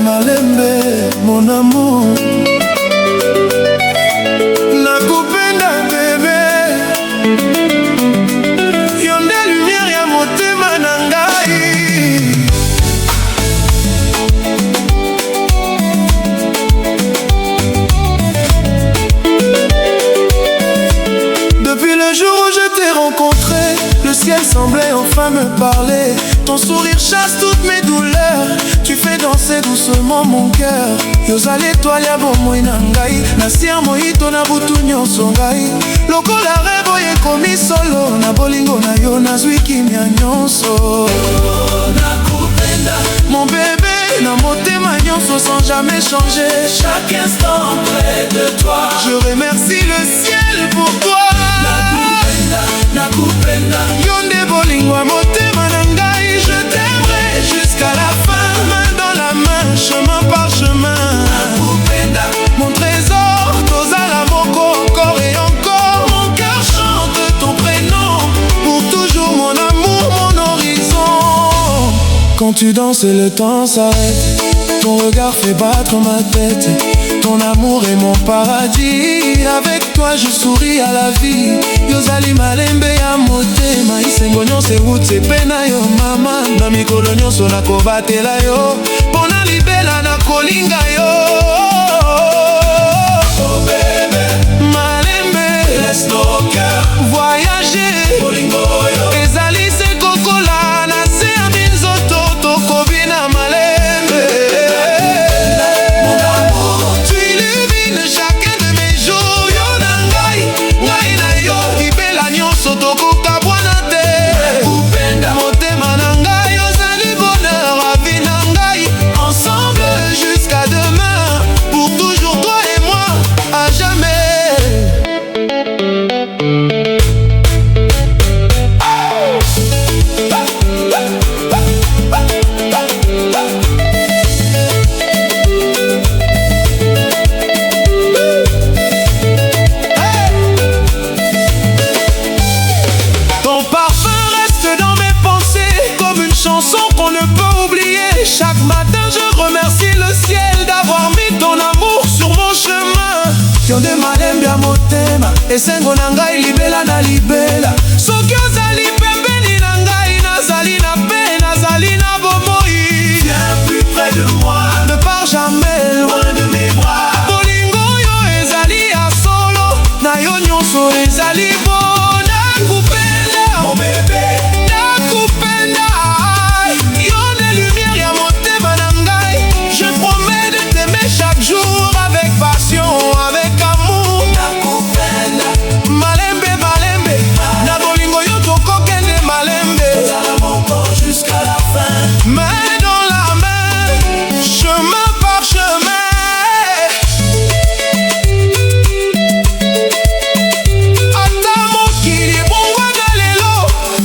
Malembe, mon amour, nakupenda bébé. Yo nde lumière ya motema na ngai. Depuis le jour où je t'ai rencontré, le ciel semblait enfin me parler. Ton sourire chasse toutes mes douleurs. Tu fais danser doucement mon cœur. Yozali étoile ya bomoi na ngai. Nasia moito na butu nyonso ngai. Lokola rêve ekomi solo. Na bolingo na yo nazwi kimia nyonso. Nakupenda mon bébé, na motema nyonso sans jamais changer. Chaque instant près de toi, je remercie le ciel pour toi. Nakupenda, nakupenda, yo nde bolingo ya motema na ngai. Je t'aimerai jusqu'à la fin, main dans la main, chemin par chemin. Nakupenda, mon trésor, tozala moko encore et encore. Mon cœur chante ton prénom, pour toujours mon amour, mon horizon. Quand tu danses, le temps s'arrête. Ton regard fait battre ma tête. Ton amour est mon paradis. Avec toi je souris à la vie. Yozali malembe ya motema. Isengo nyonso ewuti epe na yo mama. Na mikolo nyonso nakobatela yo. Pona libela nakolinga yo. Oh bébé, malembe, laisse nos cœurs voyager. Bolingo yo ezali se kokola na se ya minzoto tokobina malembe. Chaque matin je remercie le ciel d'avoir mis ton amour sur mon chemin. Yo nde malembe ya motema, esengo na ngai libela na libela. Soki ozali pembeni na ngai, nazali na pe, nazali na bomoi. Viens plus près de moi, ne pars jamais loin de mes bras. Bolingo yo ezali ya solo, na yo nyonso ezali bo. Nakupenda mon bébé, nakupenda. Chaque jour avec passion, avec amour. Nakupenda malembe, malembe, na bolingo yo tokokende malembe. Tozala moko jusqu'à la fin, main dans la main, chemin par chemin. Ata mokili bongwana lelo,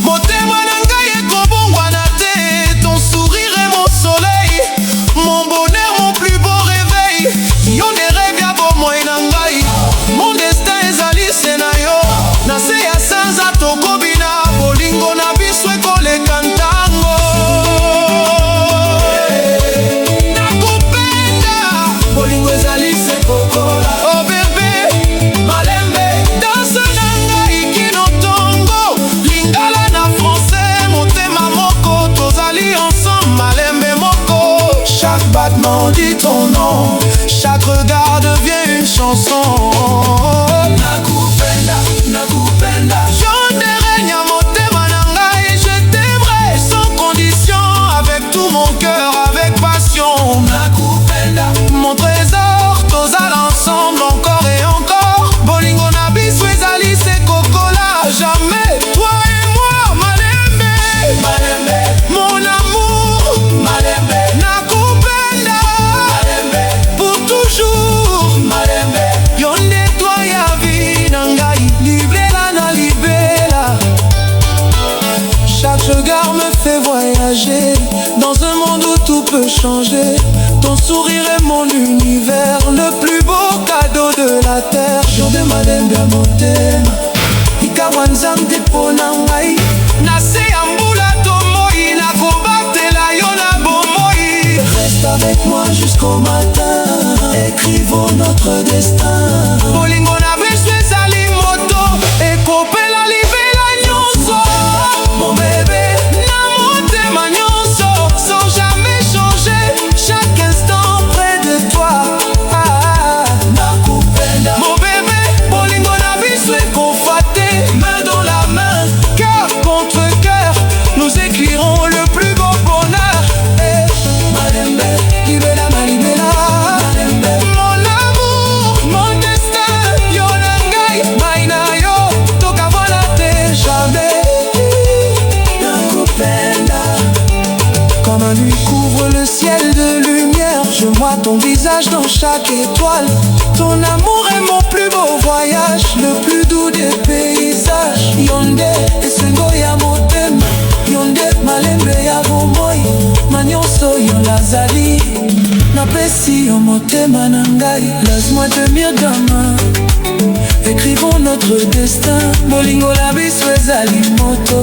motema na ngai ekobongwana te. Ton sourire est mon soleil, mon bonheur, mon plus beau réveil. Yo ne rêve ya bomoi na ngai. Mon destin ezali se na yo. Na se ya sanza tokobina. Bolingo na biso ekoleka ntango. Nakupenda, bolingo ezali se kokola. Oh bébé, malembe, danse na ngai kino tongo. Lingala na français, motema moko. Tozali ensemble, malembe moko. Chaque battement dit ton nom. Chaque regard devient une chanson. Nakupenda, nakupenda, yo nde règne à motema na ngai. Je t'aimerai sans condition, avec tout mon cœur, avec passion. Nakupenda, mon trésor, tozala ensemble encore et encore. Bolingo na biso ezali se kokola. Jamais toi et moi, malembe, malembe, mon amour, malembe, nakupenda, malembe, pour toujours, malembe, yo nde toi ya vie na ngai. Libela na libela. Chaque regard me fait voyager dans un monde où tout peut changer. Ton sourire est mon univers, le plus beau cadeau de la terre. Yo nde malembe ya motema, ikawa nzambe mpo na ngai. Na se ya mbula tomoi nakoba jusqu'au matin. Écrivons notre destin. Bolingo na biso ezali moto, ekopela libela nyonso. Mon bébé, na motema nyonso, sans jamais changer, chaque instant près de toi. Nakupenda. Mon bébé, bolingo na biso ekofate, main dans la main, cœur contre cœur, nous écrirons le plus beau bonheur. Malembe, libela malibela. Mon amour, mon destin, yo na ngai, mai na yo, tokavala te jamais. Nakupenda. Quand ma nuit couvre le ciel de lumière, je vois ton visage dans chaque étoile. Ton amour est mon plus beau voyage, le plus doux des paysages. Yonde, esengo ya motema, yonde malembe ya bomoi, manyonso yo lazali. Napesi yo motema na ngai, laisse-moi te mire demain. Écrivons notre destin. Bolingo na biso ezali moto,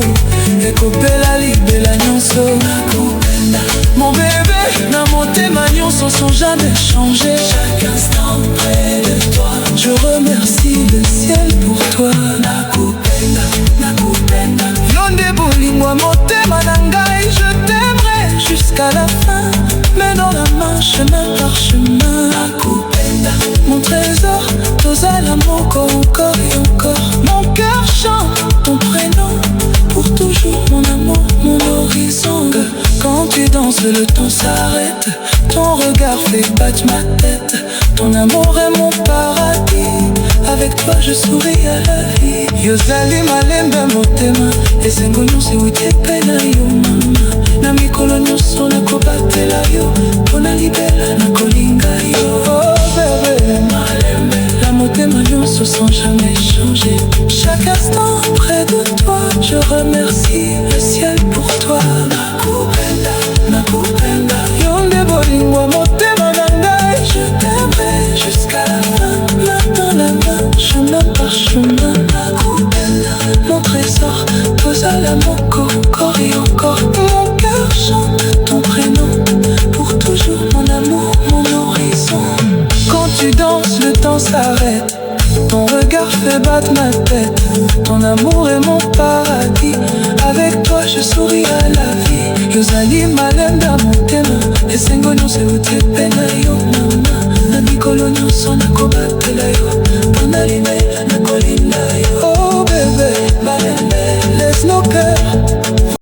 ekopela libela nyonso. Nakupenda. Mon bébé, na motema nyonso sans jamais changer, chaque instant près de toi. Je remercie le ciel pour toi. Nakupenda, nakupenda. Yonde bolingo motema na ngai, je t'aimerai jusqu'à la fin, main dans la main, chemin par chemin. Nakupenda. Mon trésor, tozala moko encore et encore. Mon cœur chante ton prénom pour toujours, mon amour, mon horizon. Quand tu danses, le temps s'arrête, ton regard fait battre ma tête. Ton amour est mon paradis, avec toi je souris à la vie. Yozali malembe motema, esengo nyonso ewutepena yo mama. Na mikolo nyonso nakobatela yo, pona libela nakolinga yo. Oh bébé, malembe, la motema nyonso sans jamais changer, chaque instant près de toi. Je remercie le ciel pour toi. Nakupenda, nakupenda. Yonde bolingo motema na ngai, je t'aimerai jusqu'à la fin, main dans la main, chemin par chemin. Nakupenda. Mon trésor, tozala moko encore et encore. Mon cœur chante ton prénom pour toujours, mon amour, mon horizon. Quand tu danses, le temps s'arrête, ton regard fait battre ma tête. Ton amour est mon paradis, avec toi je souris à la vie. Yozali malembe motema, esengo nyonso ewutepena yo mama. Na mikolo nyonso nakobata